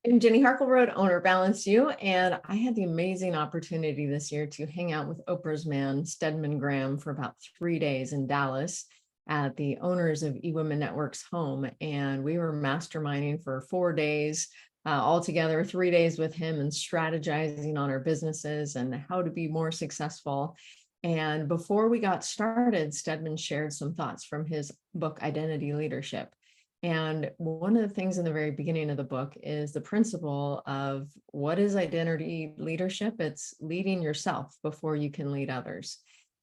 I'm Jenny Harkleroad, owner of Balance You, and I had the amazing opportunity this year to hang out with Oprah's man, Stedman Graham, for about 3 days in Dallas at the owners of eWomen Network's home. And we were masterminding for 4 days, all together, 3 days with him and strategizing on our businesses and how to be more successful. And before we got started, Stedman shared some thoughts from his book, Identity Leadership. And one of the things in the very beginning of the book is the principle of what is identity leadership? It's leading yourself before you can lead others.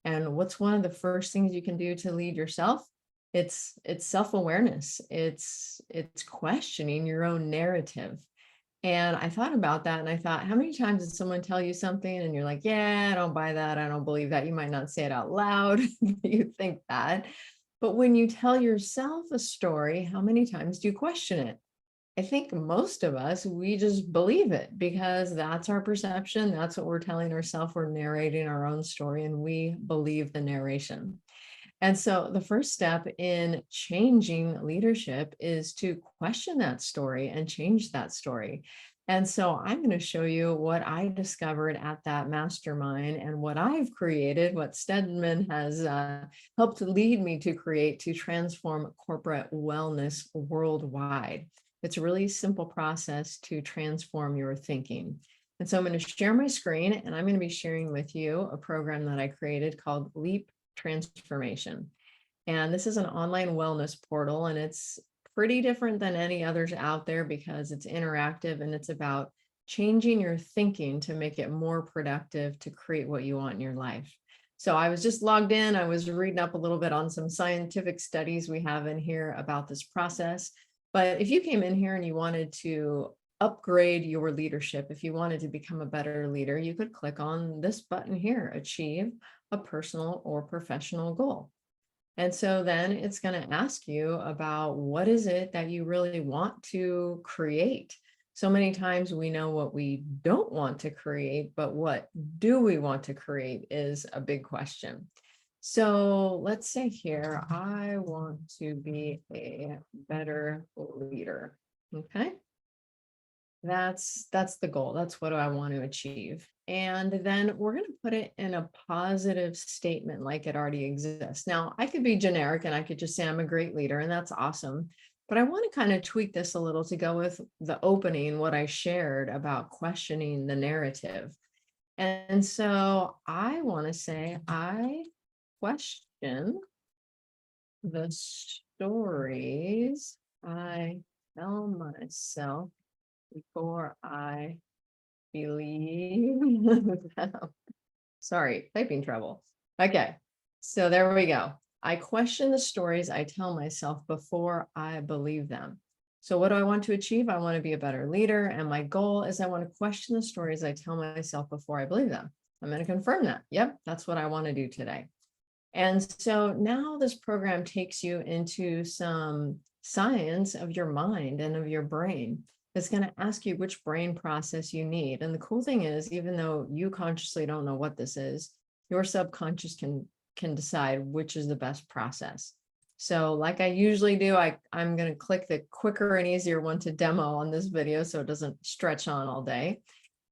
And what's one of the first things you can do to lead yourself? It's self-awareness. It's questioning your own narrative. And I thought about that and I thought, how many times did someone tell you something and you're like, yeah, I don't buy that. I don't believe that. You might not say it out loud, but you think that. But when you tell yourself a story, how many times do you question it? I think most of us, we just believe it because that's our perception. That's what we're telling ourselves. We're narrating our own story and we believe the narration. And so the first step in changing leadership is to question that story and change that story. And so I'm going to show you what I discovered at that mastermind and what I've created, what Stedman has helped lead me to create to transform corporate wellness worldwide. It's a really simple process to transform your thinking. And so I'm going to share my screen and I'm going to be sharing with you a program that I created called Leap Transformation. And this is an online wellness portal, and it's pretty different than any others out there because it's interactive and it's about changing your thinking to make it more productive to create what you want in your life. So I was just logged in. I was reading up a little bit on some scientific studies we have in here about this process. But if you came in here and you wanted to upgrade your leadership, if you wanted to become a better leader, you could click on this button here, Achieve a Personal or Professional Goal. And so then it's going to ask you about what is it that you really want to create. So many times we know what we don't want to create, but what do we want to create is a big question. So let's say here, I want to be a better leader. Okay. That's the goal. That's what I want to achieve. And then we're going to put it in a positive statement like it already exists. Now, I could be generic and I could just say I'm a great leader, and that's awesome. But I want to kind of tweak this a little to go with the opening, what I shared about questioning the narrative. And so I want to say, I question the stories I tell myself before I believe them. Sorry, typing trouble. Okay, so there we go. I question the stories I tell myself before I believe them. So what do I want to achieve? I want to be a better leader. And my goal is I want to question the stories I tell myself before I believe them. I'm going to confirm that. Yep, that's what I want to do today. And so now this program takes you into some science of your mind and of your brain. It's going to ask you which brain process you need. And the cool thing is, even though you consciously don't know what this is, your subconscious can decide which is the best process. So like I usually do, I'm going to click the quicker and easier one to demo on this video so it doesn't stretch on all day.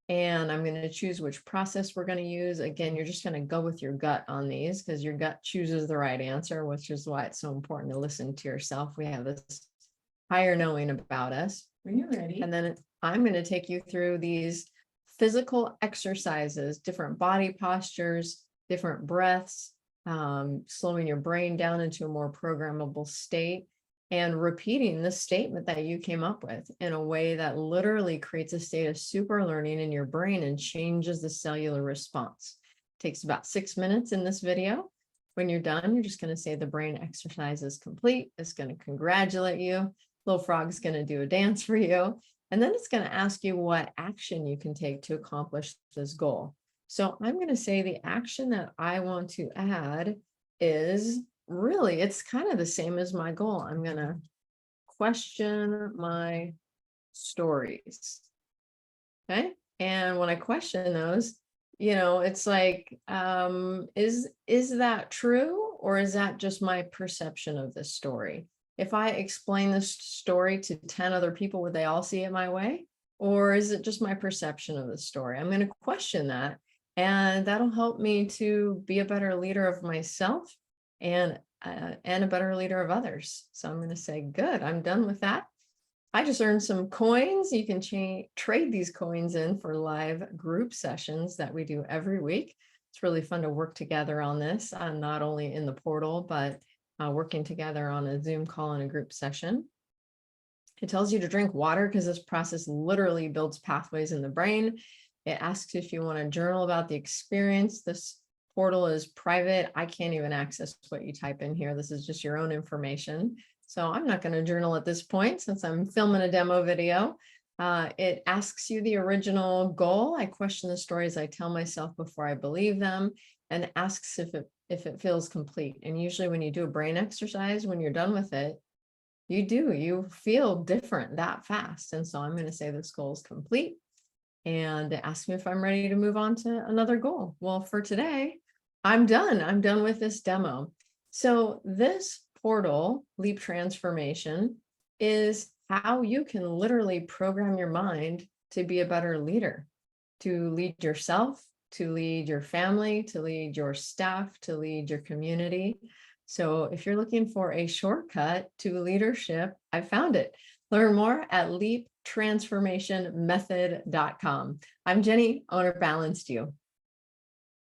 And I'm going to choose which process we're going to use. Again, you're just going to go with your gut on these because your gut chooses the right answer, which is why it's so important to listen to yourself. We have this higher knowing about us. When you're ready. And then I'm going to take you through these physical exercises, different body postures, different breaths, slowing your brain down into a more programmable state, and repeating the statement that you came up with in a way that literally creates a state of super learning in your brain and changes the cellular response. It takes about 6 minutes in this video. When you're done, you're just going to say the brain exercise is complete. It's going to congratulate you. Little Frog's going to do a dance for you. And then it's going to ask you what action you can take to accomplish this goal. So I'm going to say the action that I want to add is really, it's kind of the same as my goal. I'm going to question my stories. Okay. And when I question those, it's like, is that true? Or is that just my perception of this story? If I explain this story to 10 other people, would they all see it my way? Or is it just my perception of the story? I'm going to question that. And that'll help me to be a better leader of myself and a better leader of others. So I'm going to say, good, I'm done with that. I just earned some coins. You can trade these coins in for live group sessions that we do every week. It's really fun to work together on this, not only in the portal, but working together on a Zoom call and a group session. It tells you to drink water because this process literally builds pathways in the brain. It asks if you want to journal about the experience. This portal is private. I can't even access what you type in here. This is just your own information. So I'm not going to journal at this point since I'm filming a demo video. It asks you the original goal. I question the stories I tell myself before I believe them, and asks if it feels complete. And usually when you do a brain exercise, when you're done with it, you feel different that fast. And so I'm going to say this goal is complete and ask me if I'm ready to move on to another goal. Well, for today, I'm done. I'm done with this demo. So this portal, Leap Transformation, is how you can literally program your mind to be a better leader, to lead yourself, to lead your family, to lead your staff, to lead your community. So if you're looking for a shortcut to leadership, I found it. Learn more at leaptransformationmethod.com. I'm Jenny, owner Balanced You.